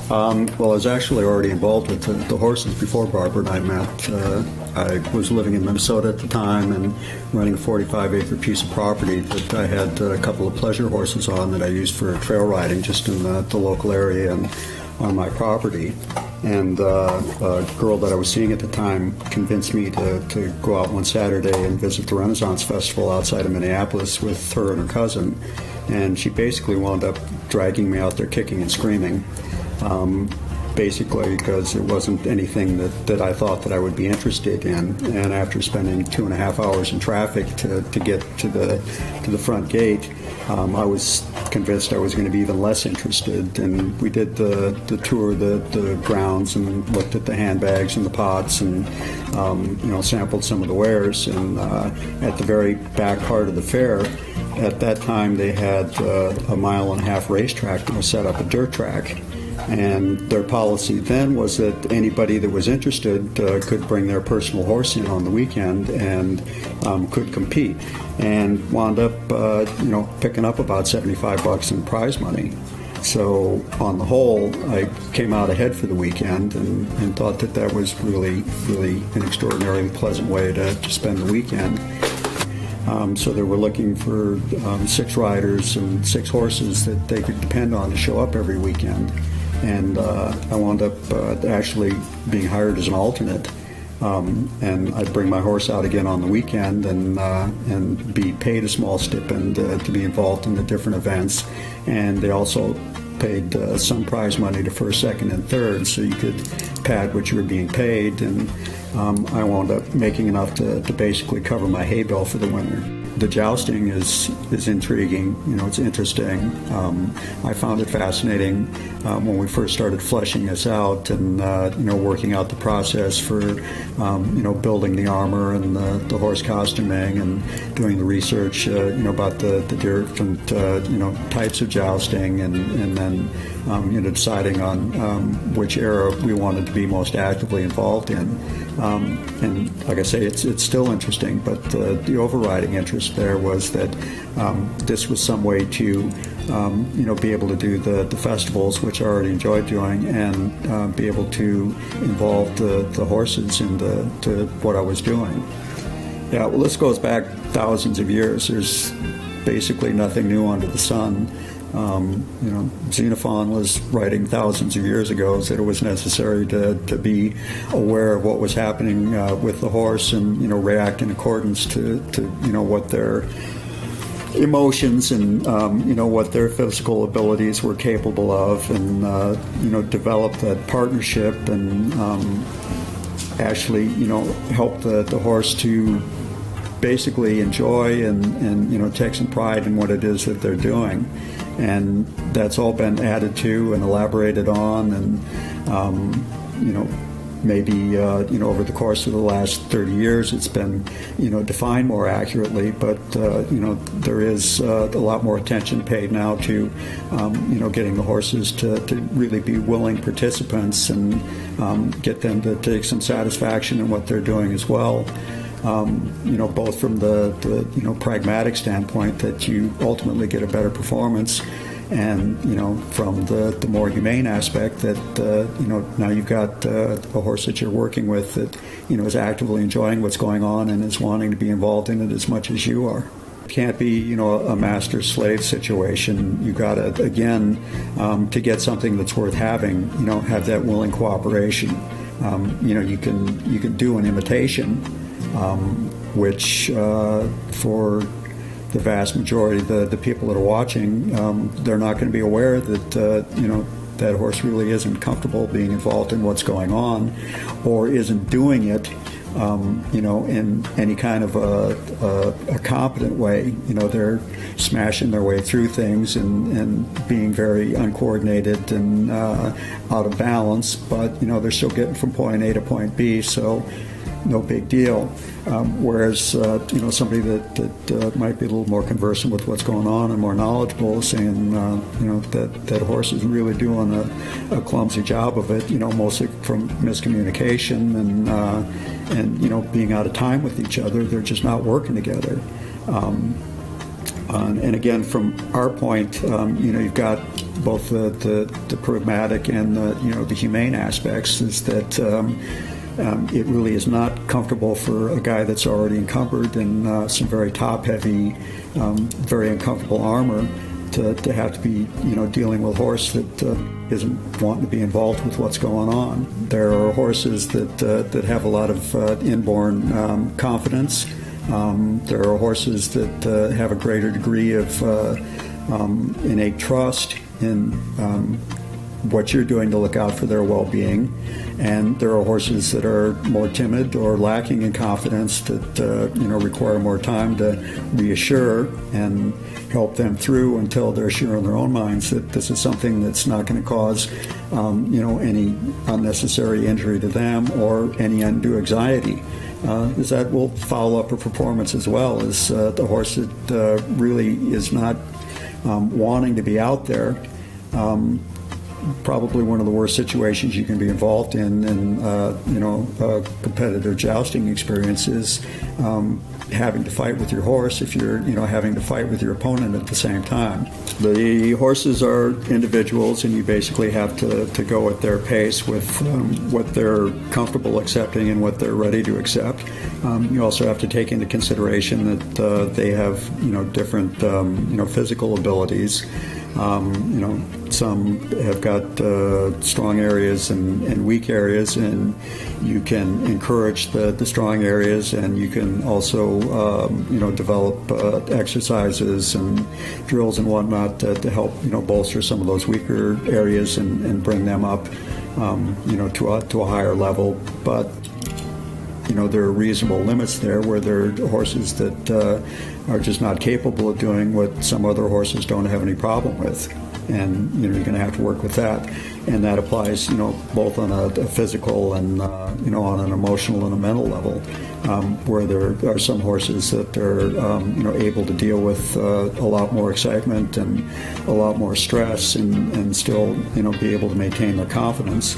Well, I was actually already involved with the horses before Barbara and I met. I was living in Minnesota at the time and running a 45-acre piece of property that I had a couple of pleasure horses on that I used for trail riding just in the local area and on my property. And a girl that I was seeing at the time convinced me to go out one Saturday and visit the Renaissance Festival outside of Minneapolis with her and her cousin. And she basically wound up dragging me out there kicking and screaming. Basically because it wasn't anything that I thought that I would be interested in. And after spending 2.5 hours in traffic to get to the front gate, I was convinced I was going to be even less interested. And we did the tour of the grounds and looked at the handbags and the pots and sampled some of the wares. And at the very back part of the fair, at that time they had a 1.5-mile racetrack that was set up a dirt track. And their policy then was that anybody that was interested could bring their personal horse in on the weekend and could compete, and wound up picking up about $75 in prize money. So on the whole, I came out ahead for the weekend and thought that was really an extraordinarily pleasant way to spend the weekend. So they were looking for 6 riders and 6 horses that they could depend on to show up every weekend. And I wound up actually being hired as an alternate. And I'd bring my horse out again on the weekend and be paid a small stipend to be involved in the different events. And they also paid some prize money to first, second, and third, so you could pad what you were being paid. And I wound up making enough to basically cover my hay bill for the winter. The jousting is intriguing. It's interesting. I found it fascinating when we first started fleshing this out and working out the process for building the armor and the horse costuming and doing the research about the different types of jousting and then deciding on which era we wanted to be most actively involved in. And like I say, it's still interesting, but the overriding interest there was that this was some way to be able to do the festivals, which I already enjoyed doing, and be able to involve the horses into what I was doing. Yeah, well, this goes back thousands of years. There's basically nothing new under the sun. Xenophon was writing thousands of years ago that it was necessary to be aware of what was happening with the horse and react in accordance to what their emotions and what their physical abilities were capable of, and develop that partnership and actually help the horse to basically enjoy and take some pride in what it is that they're doing. And that's all been added to and elaborated on, and maybe over the course of the last 30 years it's been defined more accurately, but there is a lot more attention paid now to getting the horses to really be willing participants and get them to take some satisfaction in what they're doing as well. Both from the pragmatic standpoint that you ultimately get a better performance, and from the more humane aspect that now you've got a horse that you're working with that is actively enjoying what's going on and is wanting to be involved in it as much as you are. It can't be a master-slave situation. You got to, again, to get something that's worth having, have that willing cooperation. You can do an imitation. Which for the vast majority of the people that are watching, they're not going to be aware that that horse really isn't comfortable being involved in what's going on, or isn't doing it in any kind of a competent way. They're smashing their way through things and being very uncoordinated and out of balance, but they're still getting from point A to point B, so no big deal. Whereas somebody that might be a little more conversant with what's going on and more knowledgeable, saying that horse is really doing a clumsy job of it, mostly from miscommunication and being out of time with each other. They're just not working together. And again, from our point, you've got both the pragmatic and the humane aspects. Is that it really is not comfortable for a guy that's already encumbered in some very top-heavy, very uncomfortable armor to have to be dealing with a horse that isn't wanting to be involved with what's going on. There are horses that have a lot of inborn confidence. There are horses that have a greater degree of innate trust in what you're doing to look out for their well-being, and there are horses that are more timid or lacking in confidence that require more time to reassure and help them through until they're sure in their own minds that this is something that's not going to cause any unnecessary injury to them or any undue anxiety. Is that will foul up a performance as well as the horse that really is not wanting to be out there. Probably one of the worst situations you can be involved in a competitive jousting experience is having to fight with your horse if you're having to fight with your opponent at the same time. The horses are individuals, and you basically have to go at their pace with what they're comfortable accepting and what they're ready to accept. You also have to take into consideration that they have different physical abilities. Some have got strong areas and weak areas, and you can encourage the strong areas, and you can also develop exercises and drills and whatnot to help bolster some of those weaker areas and bring them up to a higher level. But there are reasonable limits there where there are horses that are just not capable of doing what some other horses don't have any problem with. And you're going to have to work with that, and that applies both on a physical and on an emotional and a mental level, where there are some horses that are able to deal with a lot more excitement and a lot more stress and still be able to maintain their confidence.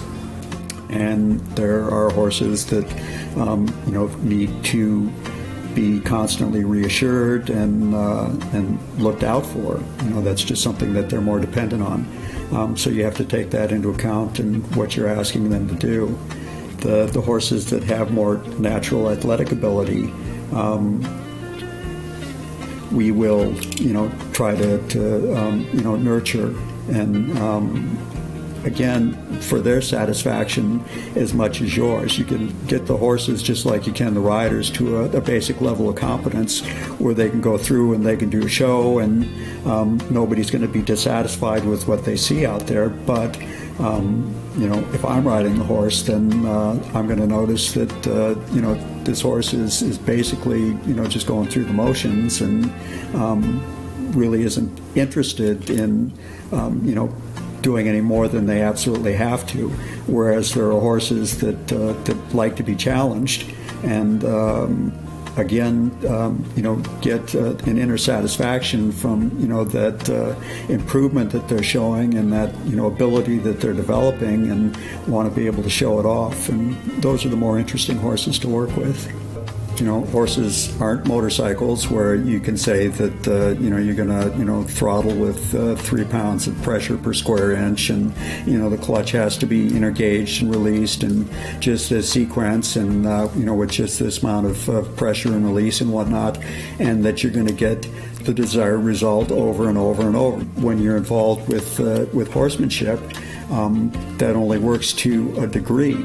And there are horses that need to be constantly reassured and looked out for. That's just something that they're more dependent on. So you have to take that into account in what you're asking them to do. The horses that have more natural athletic ability, we will try to nurture and again, for their satisfaction as much as yours. You can get the horses just like you can the riders to a basic level of competence where they can go through and they can do a show, and nobody's going to be dissatisfied with what they see out there. But if I'm riding the horse, then I'm going to notice that this horse is basically just going through the motions and really isn't interested in doing any more than they absolutely have to, whereas there are horses that like to be challenged and again get an inner satisfaction from that improvement that they're showing and that ability that they're developing and want to be able to show it off. And those are the more interesting horses to work with. Horses aren't motorcycles where you can say that you're going to throttle with 3 pounds of pressure per square inch, and the clutch has to be intergaged and released in just a sequence, and with just this amount of pressure and release and whatnot, and that you're going to get the desired result over and over and over. When you're involved with horsemanship, that only works to a degree.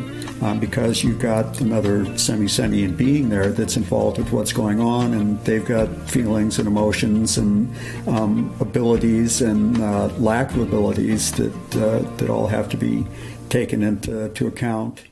Because you've got another semi-sentient being there that's involved with what's going on, and they've got feelings and emotions and abilities and lack of abilities that all have to be taken into account.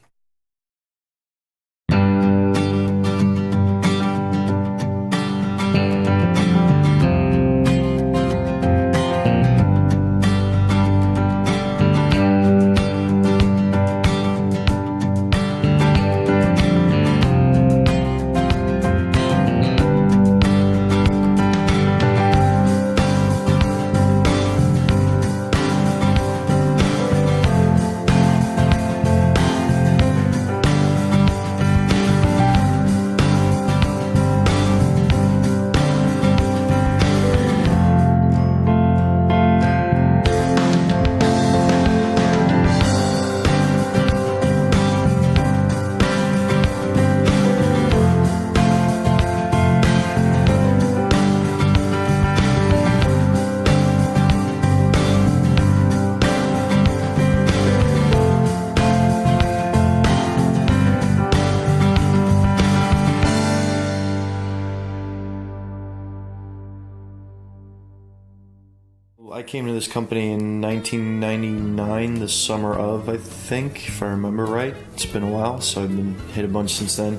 came to this company in 1999, the summer of, I think, if I remember right. It's been a while, so I've been hit a bunch since then.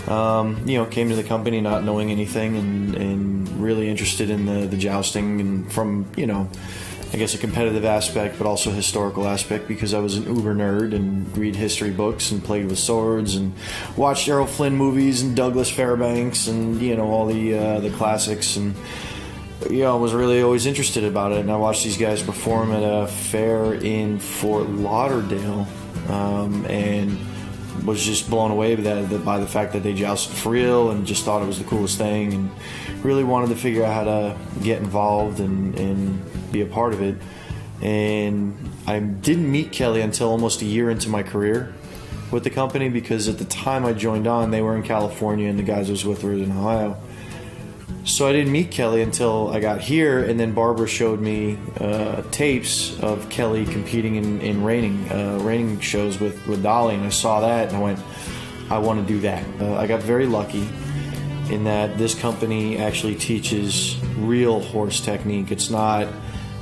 Came to the company not knowing anything and really interested in the jousting, and from, I guess a competitive aspect, but also historical aspect, because I was an uber nerd and read history books and played with swords and watched Errol Flynn movies and Douglas Fairbanks and, all the classics, and I was really always interested about it. And I watched these guys perform at a fair in Fort Lauderdale, and was just blown away by the fact that they jousted for real, and just thought it was the coolest thing, and really wanted to figure out how to get involved and be a part of it. And I didn't meet Kelly until almost a year into my career with the company, because at the time I joined on, they were in California and the guys I was with were in Ohio. So I didn't meet Kelly until I got here, and then Barbara showed me tapes of Kelly competing in reining shows with Dolly, and I saw that and I went, I want to do that. I got very lucky in that this company actually teaches real horse technique. It's not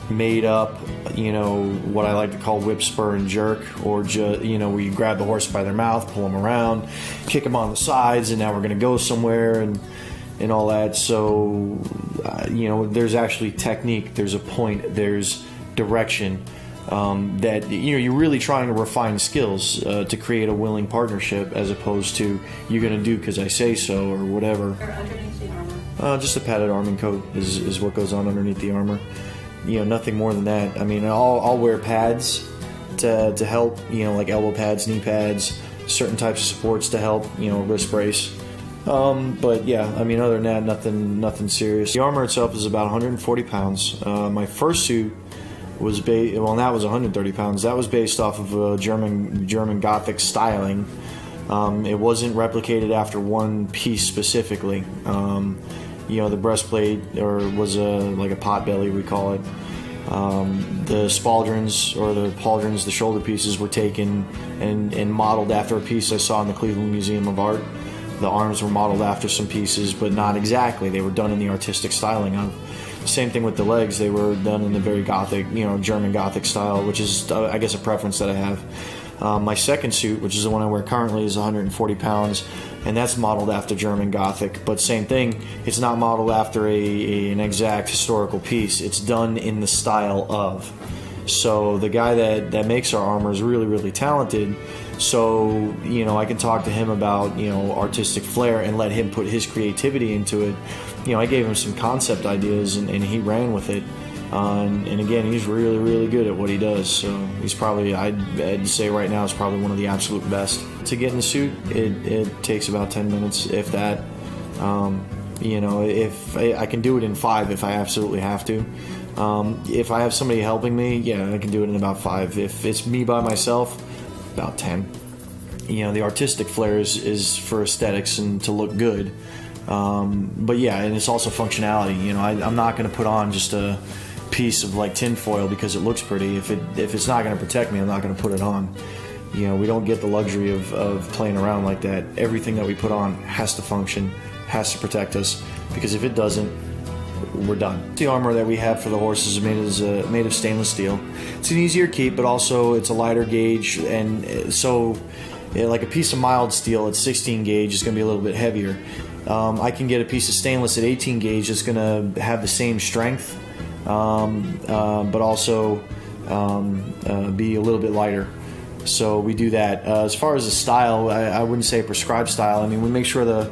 made up, what I like to call whip, spur, and jerk, or where you grab the horse by their mouth, pull them around, kick them on the sides, and now we're going to go somewhere, and all that. So, there's actually technique, there's a point, there's direction, that, you're really trying to refine skills to create a willing partnership, as opposed to, you're going to do because I say so, or whatever. Or underneath the armor? Just a padded arming coat is what goes on underneath the armor. Nothing more than that. I mean, I'll wear pads to help, like elbow pads, knee pads, certain types of supports to help, wrist brace. But yeah, I mean, other than that, nothing serious. The armor itself is about 140 pounds. My first suit was that was 130 pounds. That was based off of German Gothic styling. It wasn't replicated after one piece specifically. The breastplate was like a pot belly, we call it. The spaldrons or the pauldrons, the shoulder pieces, were taken and modeled after a piece I saw in the Cleveland Museum of Art. The arms were modeled after some pieces, but not exactly. They were done in the artistic styling of. Same thing with the legs. They were done in the very Gothic, German Gothic style, which is, I guess, a preference that I have. My second suit, which is the one I wear currently, is 140 pounds, and that's modeled after German Gothic. But same thing, it's not modeled after an exact historical piece. It's done in the style of. So the guy that makes our armor is really, really talented. So, I can talk to him about, artistic flair and let him put his creativity into it. I gave him some concept ideas and he ran with it. And again, he's really, really good at what he does. So he's probably, I'd say right now, is probably one of the absolute best. To get in the suit, it takes about 10 minutes, if that. If I can do it in 5 if I absolutely have to. If I have somebody helping me, yeah, I can do it in about 5. If it's me by myself, about 10. The artistic flair is for aesthetics and to look good. But yeah, and it's also functionality. I'm not going to put on just a piece of like tinfoil because it looks pretty. If it's not going to protect me, I'm not going to put it on. We don't get the luxury of playing around like that. Everything that we put on has to function, has to protect us, because if it doesn't, we're done. The armor that we have for the horses is made of stainless steel. It's an easier keep, but also it's a lighter gauge, and so like a piece of mild steel at 16 gauge is going to be a little bit heavier. I can get a piece of stainless at 18 gauge that's going to have the same strength, but also be a little bit lighter. So we do that. As far as the style, I wouldn't say a prescribed style. I mean, we make sure the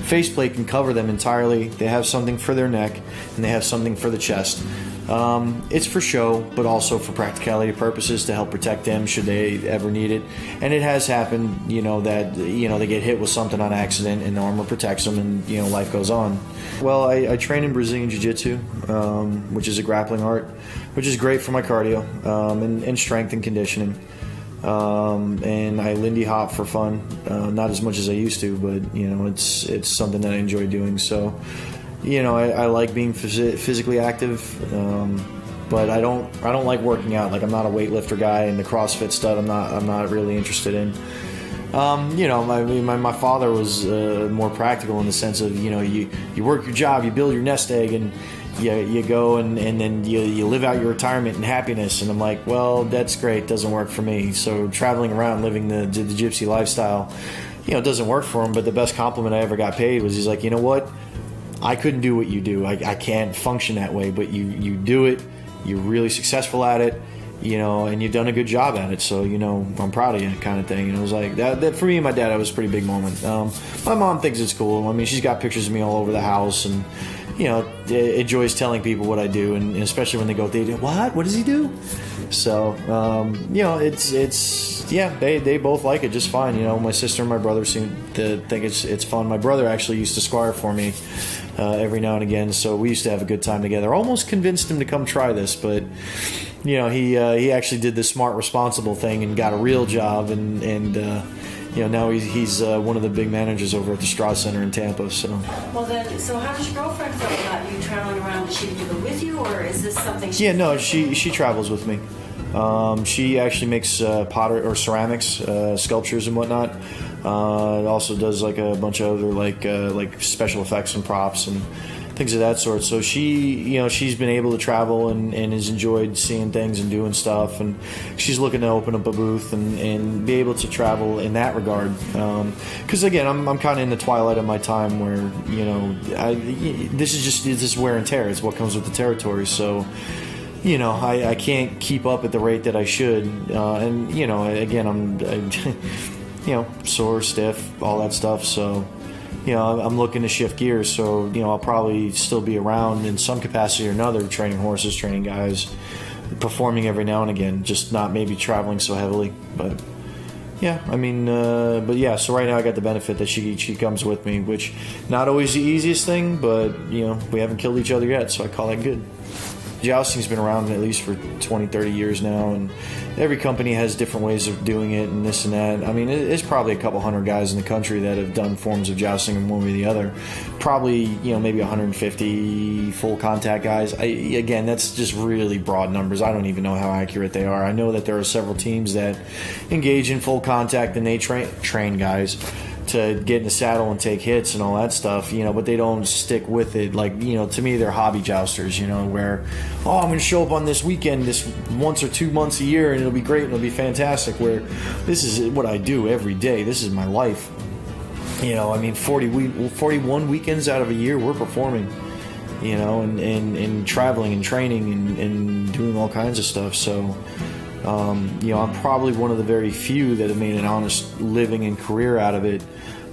faceplate can cover them entirely. They have something for their neck, and they have something for the chest. It's for show, but also for practicality purposes to help protect them should they ever need it. And it has happened, that they get hit with something on accident, and the armor protects them, and life goes on. Well, I train in Brazilian Jiu-Jitsu, which is a grappling art, which is great for my cardio and strength and conditioning. And I Lindy hop for fun, not as much as I used to, but it's something that I enjoy doing. So, I like being physically active, but I don't like working out. Like, I'm not a weightlifter guy, and the CrossFit stuff I'm not really interested in. My father was more practical in the sense of you work your job, you build your nest egg, and you go and then you live out your retirement in happiness. And I'm like, well, that's great. Doesn't work for me. So traveling around, living the gypsy lifestyle, doesn't work for him. But the best compliment I ever got paid was, he's like, you know what? I couldn't do what you do. I can't function that way, but you do it. You're really successful at it, and you've done a good job at it. So, I'm proud of you, kind of thing. And it was like that for me and my dad, it was a pretty big moment. My mom thinks it's cool. I mean, she's got pictures of me all over the house, and enjoys telling people what I do, and especially when they go, what does he do? So, they both like it just fine. My sister and my brother seem to think it's fun. My brother actually used to squire for me every now and again, so we used to have a good time together. Almost convinced him to come try this, but he actually did the smart, responsible thing and got a real job, and now he's one of the big managers over at the Stroud Center in Tampa. So how does your girlfriend feel about you traveling around? Does she do it with you, or is this something? She travels with me. She actually makes pottery or ceramics, sculptures and whatnot. Also does like a bunch of other like special effects and props and things of that sort. So she's been able to travel and has enjoyed seeing things and doing stuff, and she's looking to open up a booth and be able to travel in that regard. Because again, I'm kind of in the twilight of my time where this is wear and tear. It's what comes with the territory. So I can't keep up at the rate that I should, and again I'm sore, stiff, all that stuff. So I'm looking to shift gears, so I'll probably still be around in some capacity or another, training horses, training guys, performing every now and again, just not maybe traveling so heavily. But so right now I got the benefit that she comes with me, which not always the easiest thing, but we haven't killed each other yet, so I call that good. Jousting's been around at least for 20-30 years now, and every company has different ways of doing it and this and that. I mean, it's probably a couple hundred guys in the country that have done forms of jousting in one way or the other. Probably, maybe 150 full contact guys. Again, that's just really broad numbers. I don't even know how accurate they are. I know that there are several teams that engage in full contact and they train guys to get in the saddle and take hits and all that stuff, but they don't stick with it. Like, to me, they're hobby jousters, where, I'm going to show up on this weekend, this once or 2 months a year, and it'll be great and it'll be fantastic, where this is what I do every day. This is my life. 41 weekends out of a year, we're performing, and traveling and training and doing all kinds of stuff. So, I'm probably one of the very few that have made an honest living and career out of it.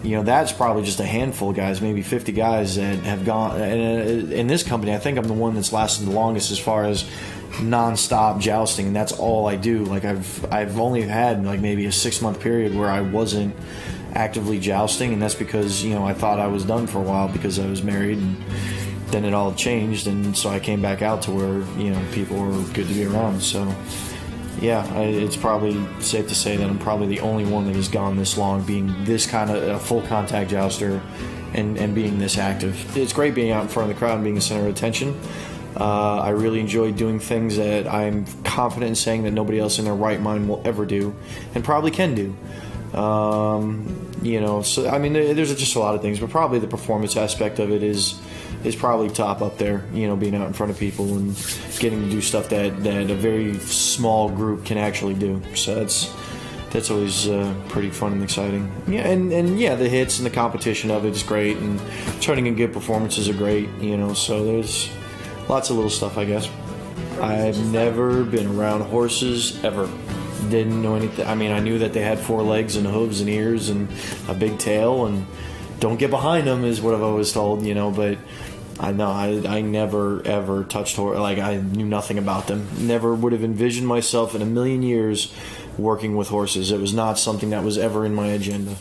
That's probably just a handful of guys, maybe 50 guys that have gone. And in this company, I think I'm the one that's lasted the longest as far as non-stop jousting, and that's all I do. Like I've only had like maybe a 6-month period where I wasn't actively jousting, and that's because I thought I was done for a while because I was married, and then it all changed, and so I came back out to where people were good to be around. So. Yeah, it's probably safe to say that I'm probably the only one that has gone this long, being this kind of a full contact jouster and being this active. It's great being out in front of the crowd and being the center of attention. I really enjoy doing things that I'm confident in saying that nobody else in their right mind will ever do and probably can do. So I mean, there's just a lot of things, but probably the performance aspect of it is probably top up there, being out in front of people and getting to do stuff that a very small group can actually do. So that's always pretty fun and exciting. Yeah, and the hits and the competition of it is great, and turning in good performances are great, so there's lots of little stuff, I guess. I've never been around horses ever. Didn't know anything. I mean, I knew that they had 4 legs and hooves and ears and a big tail, and don't get behind them is what I've always told, but I never ever touched horse. Like, I knew nothing about them. Never would have envisioned myself in a million years working with horses. It was not something that was ever in my agenda.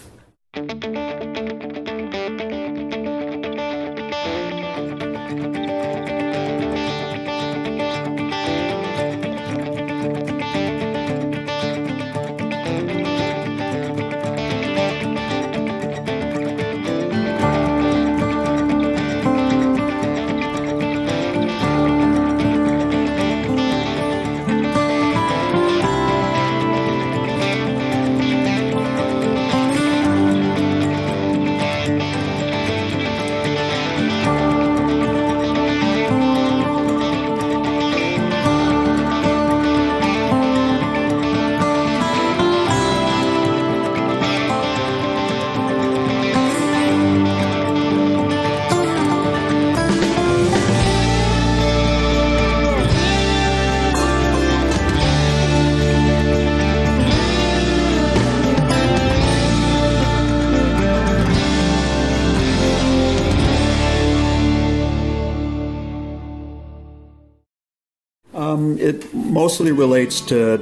It mostly relates to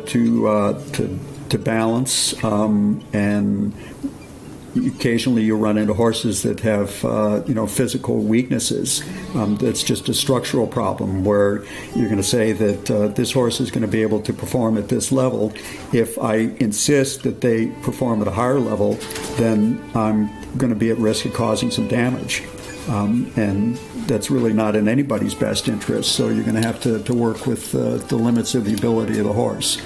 balance, and occasionally you run into horses that have physical weaknesses. That's just a structural problem where you're going to say that this horse is going to be able to perform at this level. If I insist that they perform at a higher level, then I'm going to be at risk of causing some damage. And that's really not in anybody's best interest. So you're going to have to work with the limits of the ability of the horse.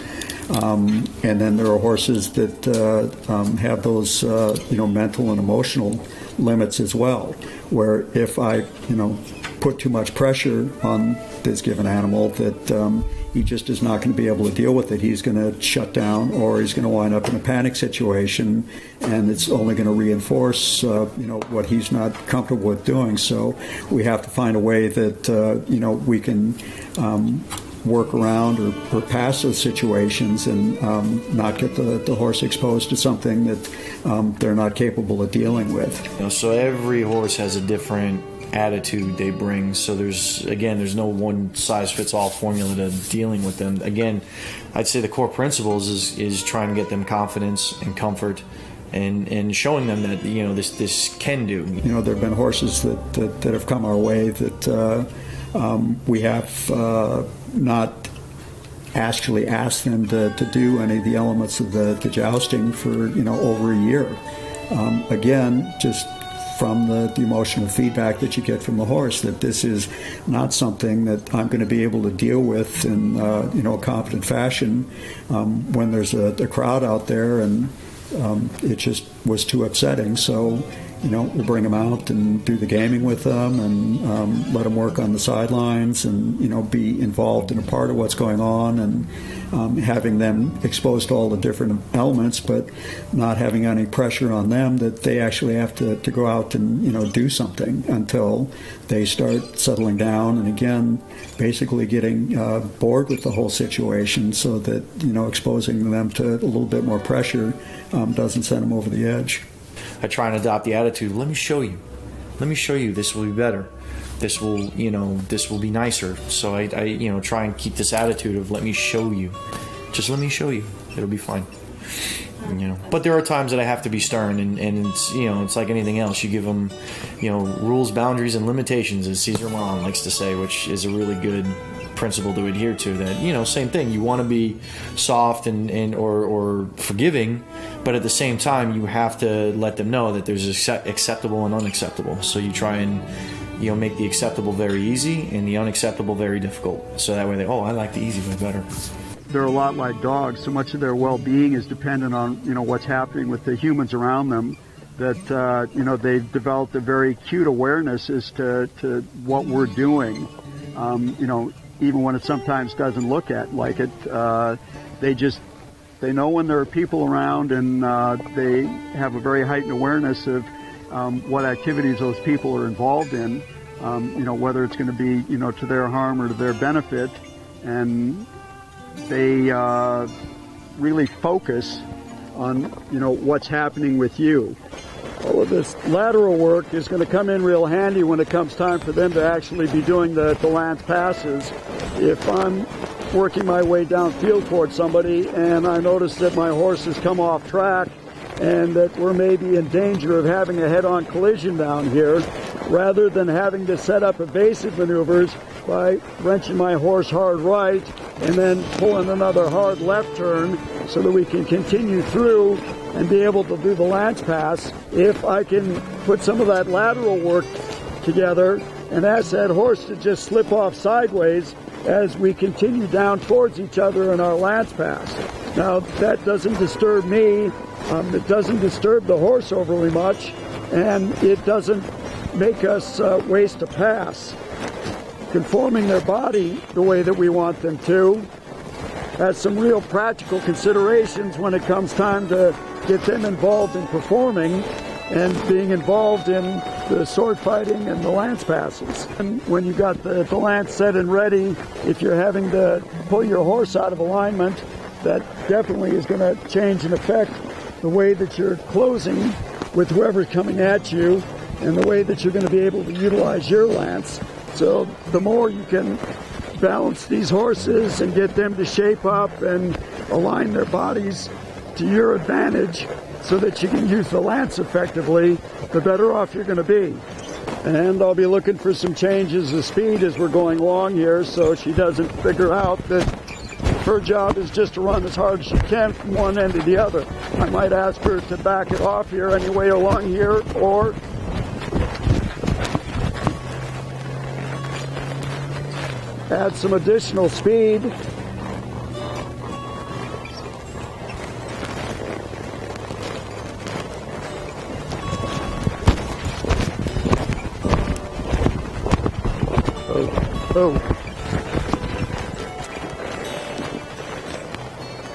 And then there are horses that have those mental and emotional limits as well, where if I put too much pressure on this given animal, that he just is not going to be able to deal with it. He's going to shut down, or he's going to wind up in a panic situation, and it's only going to reinforce what he's not comfortable with doing. So we have to find a way that we can work around or pass those situations and not get the horse exposed to something that they're not capable of dealing with. So every horse has a different attitude they bring. So there's no one size fits all formula to dealing with them. Again, I'd say the core principles is trying to get them confidence and comfort, and showing them that this can do. There have been horses that have come our way that we have not actually asked them to do any of the elements of the jousting for over a year. Again, just from the emotional feedback that you get from the horse, that this is not something that I'm going to be able to deal with in a competent fashion when there's a crowd out there, and it just was too upsetting. So we'll bring them out and do the gaming with them, and let them work on the sidelines, and be involved in a part of what's going on, and having them exposed to all the different elements, but not having any pressure on them that they actually have to go out and do something until they start settling down, and again basically getting bored with the whole situation, so that exposing them to a little bit more pressure doesn't send them over the edge. I try and adopt the attitude, let me show you, this will be better, this will be nicer. So I try and keep this attitude of let me show you, just let me show you, it'll be fine. But there are times that I have to be stern, and it's it's like anything else. You give them rules, boundaries, and limitations, as Caesar Milan likes to say, which is a really good principle to adhere to. That same thing, you want to be soft and or forgiving, but at the same time you have to let them know that there's acceptable and unacceptable. So you try and make the acceptable very easy and the unacceptable very difficult, so that way I like the easy way better. They're a lot like dogs. So much of their well-being is dependent on what's happening with the humans around them, that they've developed a very acute awareness as to what we're doing, even when it sometimes doesn't look like it. They know when there are people around, and they have a very heightened awareness of what activities those people are involved in, whether it's going to be to their harm or to their benefit, and they really focus on what's happening with you. All of this lateral work is going to come in real handy when it comes time for them to actually be doing the lance passes. If I'm working my way downfield towards somebody and I notice that my horse has come off track and that we're maybe in danger of having a head-on collision down here, rather than having to set up evasive maneuvers by wrenching my horse hard right and then pulling another hard left turn so that we can continue through and be able to do the lance pass, if I can put some of that lateral work together and ask that horse to just slip off sideways as we continue down towards each other in our lance pass. Now, that doesn't disturb me, it doesn't disturb the horse overly much, and it doesn't make us waste a pass. Conforming their body the way that we want them to has some real practical considerations when it comes time to get them involved in performing and being involved in the sword fighting and the lance passes. And when you got the lance set and ready, if you're having to pull your horse out of alignment, that definitely is going to change and affect the way that you're closing with whoever's coming at you and the way that you're going to be able to utilize your lance. So the more you can balance these horses and get them to shape up and align their bodies to your advantage so that you can use the lance effectively, the better off you're going to be. And I'll be looking for some changes of speed as we're going along here, so she doesn't figure out that her job is just to run as hard as she can from one end to the other. I might ask her to back it off here anyway along here, or add some additional speed.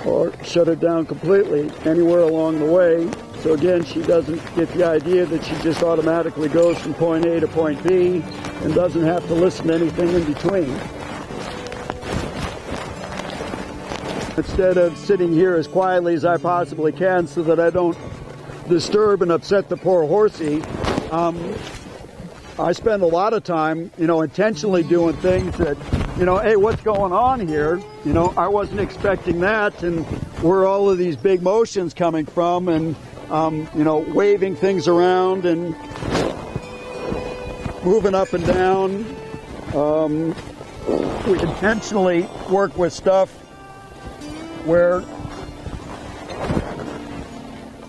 Or shut it down completely anywhere along the way. So again, she doesn't get the idea that she just automatically goes from point A to point B and doesn't have to listen to anything in between. Instead of sitting here as quietly as I possibly can so that I don't disturb and upset the poor horsey, I spend a lot of time, intentionally doing things that, hey, what's going on here? I wasn't expecting that, and where are all of these big motions coming from, and, waving things around and moving up and down. We intentionally work with stuff where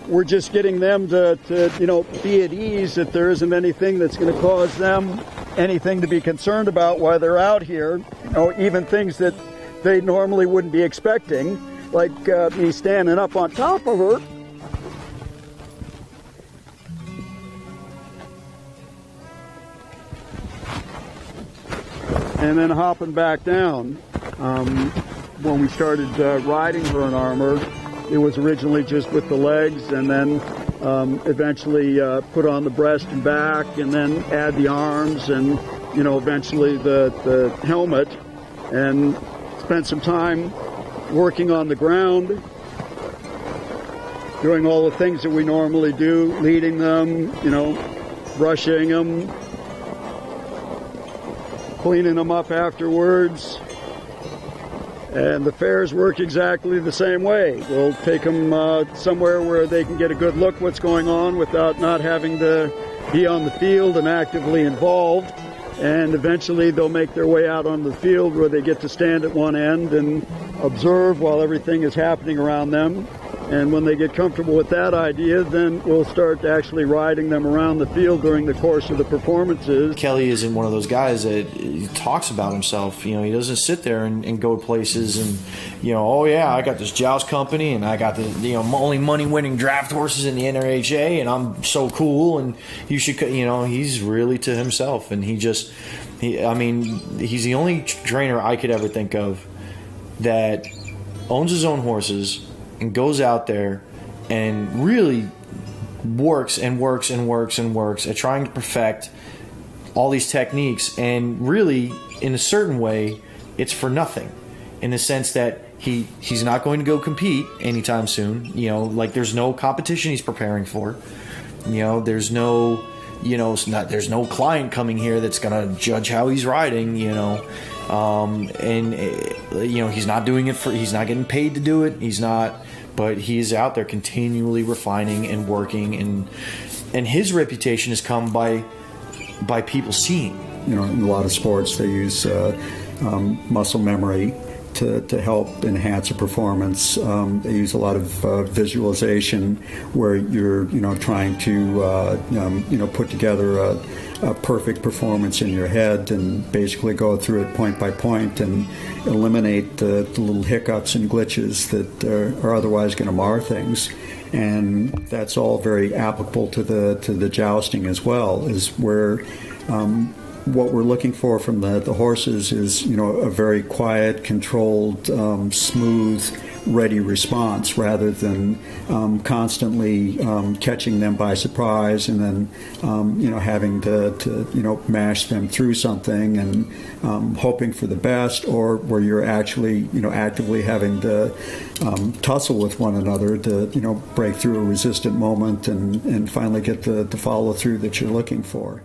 we're just getting them to be at ease, that there isn't anything that's going to cause them anything to be concerned about while they're out here. Even things that they normally wouldn't be expecting, like me standing up on top of her. And then hopping back down. When we started riding her in armor, it was originally just with the legs, and then eventually put on the breast and back, and then add the arms, and eventually the helmet, and spent some time working on the ground, doing all the things that we normally do, leading them, brushing them, cleaning them up afterwards. And the fairs work exactly the same way. We'll take them somewhere where they can get a good look what's going on without not having to be on the field and actively involved. And eventually they'll make their way out on the field where they get to stand at one end and observe while everything is happening around them. And when they get comfortable with that idea, then we'll start actually riding them around the field during the course of the performances. Kelly isn't one of those guys that talks about himself. He doesn't sit there and go places and, oh yeah, I got this joust company and I got the, only money-winning draft horses in the NRHA and I'm so cool and you should, he's really to himself, and he's the only trainer I could ever think of that owns his own horses and goes out there and really works at trying to perfect all these techniques, and really, in a certain way, it's for nothing, in the sense that he's not going to go compete anytime soon. There's no competition he's preparing for. There's no, there's no client coming here that's gonna judge how he's riding. He's not doing it he's not getting paid to do it. But he's out there continually refining and working, and his reputation has come by people seeing. In a lot of sports they use muscle memory to help enhance a performance. They use a lot of visualization where you're trying to put together a perfect performance in your head and basically go through it point by point and eliminate the little hiccups and glitches that are otherwise going to mar things. And that's all very applicable to the jousting as well, is where what we're looking for from the horses is a very quiet, controlled, smooth, ready response, rather than constantly catching them by surprise and then having to mash them through something and hoping for the best, or where you're actually actively having to tussle with one another to break through a resistant moment and finally get the follow through that you're looking for.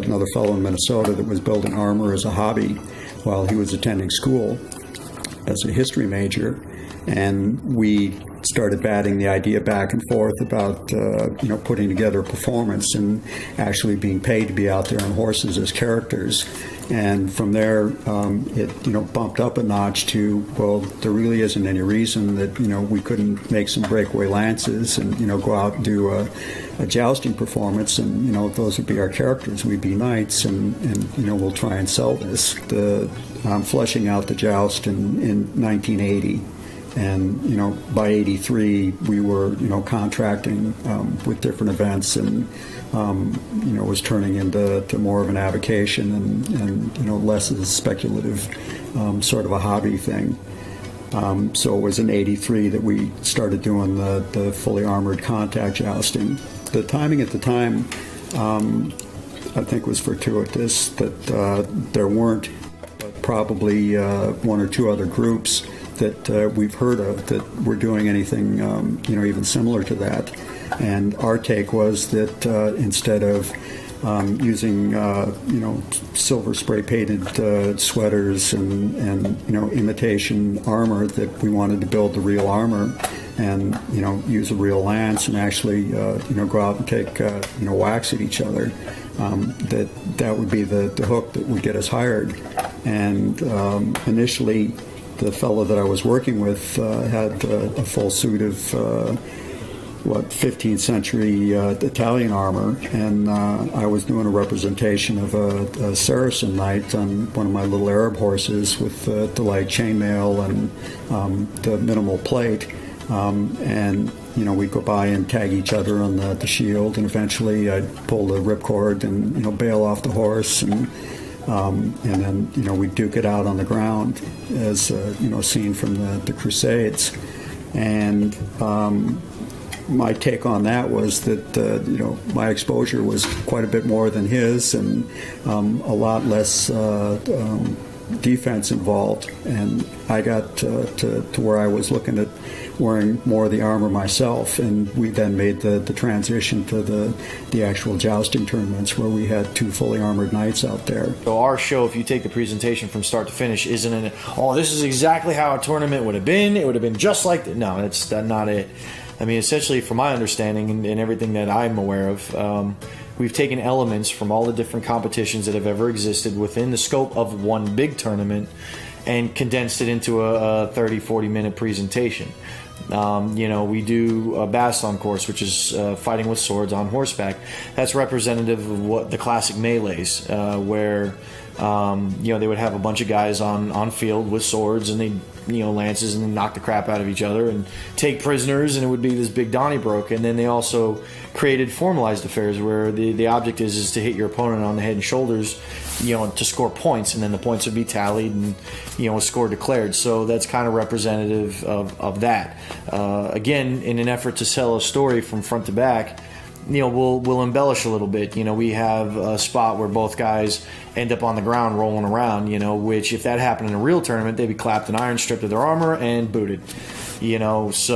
another fellow in Minnesota that was building armor as a hobby while he was attending school as a history major, and we started batting the idea back and forth about putting together a performance and actually being paid to be out there on horses as characters. And from there, it bumped up a notch to, well, there really isn't any reason that we couldn't make some breakaway lances and go out and do a jousting performance, and those would be our characters. We'd be knights, and we'll try and sell this. I'm fleshing out the joust in 1980. And by '83 we were contracting with different events, and was turning into more of an avocation and less of a speculative sort of a hobby thing. So it was in '83 that we started doing the fully armored contact jousting. The timing at the time, I think, was fortuitous that there weren't probably one or two other groups that we've heard of that were doing anything even similar to that. And our take was that instead of using silver spray painted sweaters and imitation armor, that we wanted to build the real armor and use a real lance and actually go out and take whacks at each other. That would be the hook that would get us hired. And initially, the fellow that I was working with had a full suit of 15th century Italian armor, and I was doing a representation of a Saracen knight on one of my little Arab horses with the light chainmail and the minimal plate. And we'd go by and tag each other on the shield, and eventually I'd pull the ripcord and bail off the horse, and then we'd duke it out on the ground as a scene from the Crusades. And my take on that was that my exposure was quite a bit more than his, and a lot less defense involved. And I got to where I was looking at wearing more of the armor myself, and we then made the transition to the actual jousting tournaments where we had two fully armored knights out there. So our show, if you take the presentation from start to finish, isn't this is exactly how a tournament would have been. It would have been just like that. No, that's not it. I mean, essentially, from my understanding and everything that I'm aware of, we've taken elements from all the different competitions that have ever existed within the scope of one big tournament and condensed it into a 30, 40-minute presentation. We do a baston course, which is fighting with swords on horseback. That's representative of what the classic melees, where they would have a bunch of guys on field with swords, and they lances, and knock the crap out of each other and take prisoners, and it would be this big Donnybrook. And then they also created formalized affairs where the object is to hit your opponent on the head and shoulders, to score points, and then the points would be tallied and a score declared. So that's kind of representative of that. Again, in an effort to tell a story from front to back, we'll embellish a little bit. We have a spot where both guys end up on the ground rolling around, which if that happened in a real tournament, they'd be clapped in iron, stripped of their armor, and booted. That's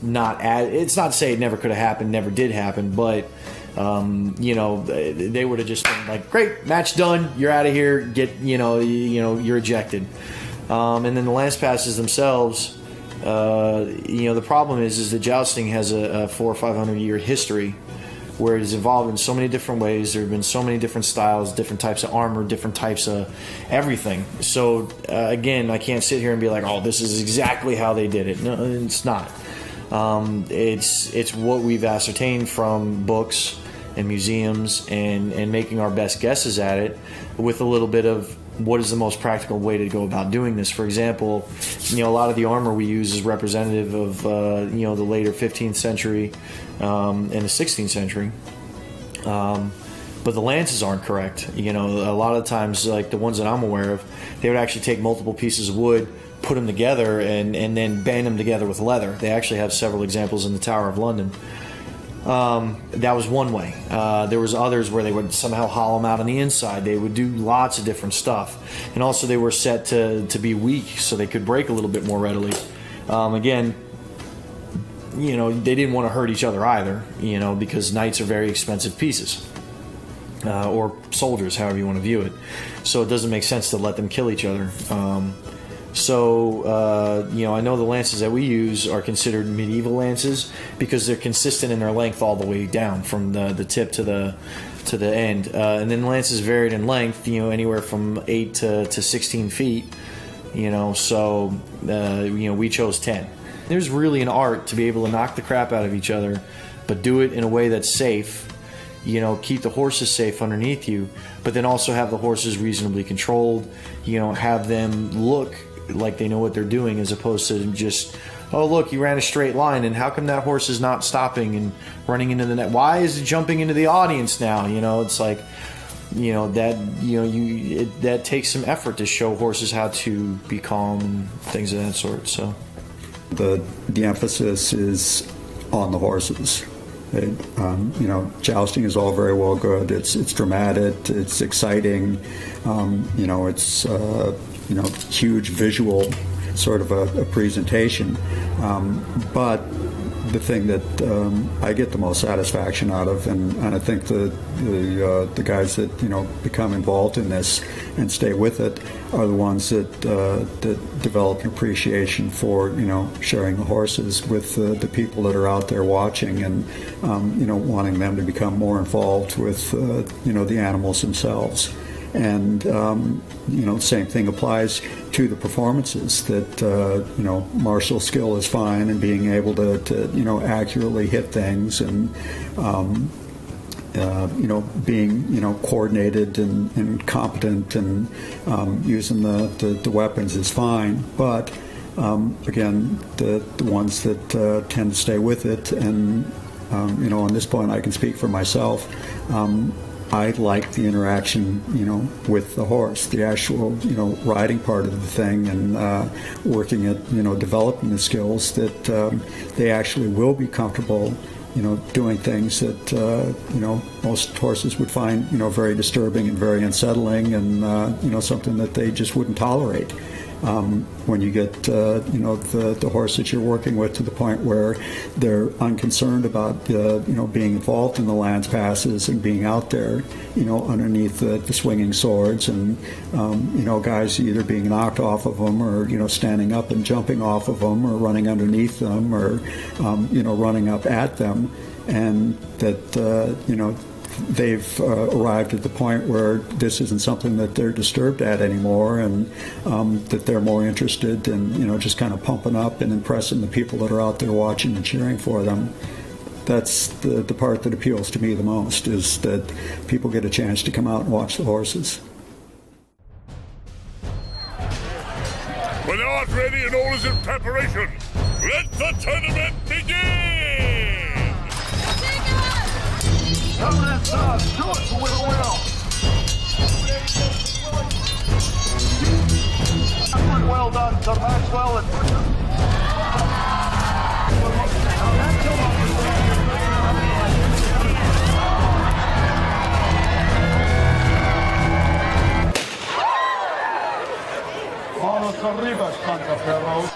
not, it's not to say it never could have happened, never did happen, but they would have just been like, great, match done, you're out of here, get, you're ejected. And then the lance passes themselves, the problem is that jousting has a 400 or 500 year history where it is evolved in so many different ways. There have been so many different styles, different types of armor, different types of everything. So again, I can't sit here and be like, oh, this is exactly how they did it. No, it's not. It's what we've ascertained from books and museums and making our best guesses at it with a little bit of what is the most practical way to go about doing this. For example, a lot of the armor we use is representative of the later 15th century and the 16th century, but the lances aren't correct. A lot of times, like the ones that I'm aware of, they would actually take multiple pieces of wood, put them together, and then band them together with leather. They actually have several examples in the Tower of London. That was one way. There was others where they would somehow hollow them out on the inside. They would do lots of different stuff. And also they were set to be weak, so they could break a little bit more readily. Again, they didn't want to hurt each other either, because knights are very expensive pieces. or soldiers, however you want to view it. So it doesn't make sense to let them kill each other. I know the lances that we use are considered medieval lances because they're consistent in their length all the way down from the tip to the end. And then lances varied in length, anywhere from 8 to 16 feet. We chose 10. There's really an art to be able to knock the crap out of each other, but do it in a way that's safe. Keep the horses safe underneath you, but then also have the horses reasonably controlled. Have them look like they know what they're doing, as opposed to just, oh look, you ran a straight line, and how come that horse is not stopping and running into the net? Why is it jumping into the audience now? It's like, that takes some effort to show horses how to be calm and things of that sort. So the emphasis is on the horses. Jousting is all very well good. It's dramatic. It's exciting. It's huge visual sort of a presentation. But the thing that I get the most satisfaction out of, and I think the guys that become involved in this and stay with it, are the ones that develop an appreciation for sharing the horses with the people that are out there watching, and wanting them to become more involved with the animals themselves. And same thing applies to the performances. That martial skill is fine, and being able to accurately hit things, and being coordinated and competent, and using the weapons is fine. But again, the ones that tend to stay with it, and on this point I can speak for myself. I like the interaction, with the horse, the actual, riding part of the thing, and working at, developing the skills that they actually will be comfortable, doing things that, most horses would find, very disturbing and very unsettling, and, something that they just wouldn't tolerate. When you get, the horse that you're working with to the point where they're unconcerned about, being involved in the lance passes and being out there, underneath the swinging swords, and, guys either being knocked off of them, or, standing up and jumping off of them, or running underneath them, or, running up at them, and that, they've arrived at the point where this isn't something that they're disturbed at anymore, and that they're more interested in, just kind of pumping up and impressing the people that are out there watching and cheering for them. That's the part that appeals to me the most, is that people get a chance to come out and watch the horses. When art ready and all is in preparation, let the tournament begin! Come on, son, do it with a will. Well done, Sir Maxwell. Manos arriba, Santa Perros.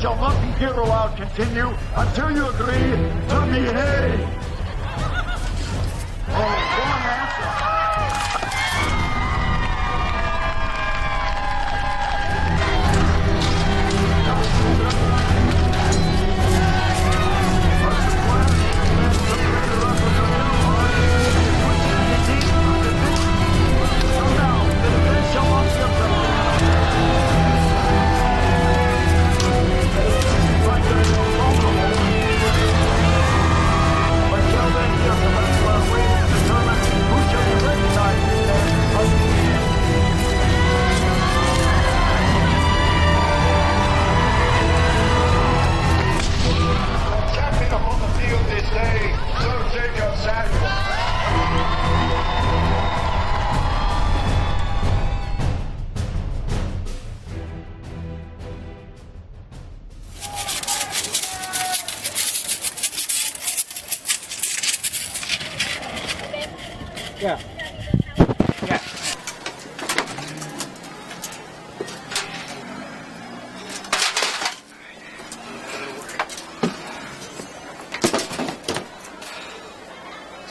Shall not be here allowed continue until you agree to behave. Oh, wrong answer. Until then, gentlemen, we're waiting to turn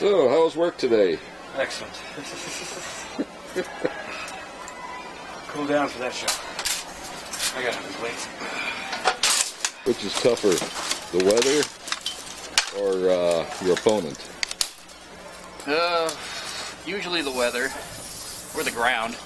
So, how was work today? Excellent. Cool down for that shot. I got no complaints. Which is tougher, the weather or your opponent? Usually the weather or the ground.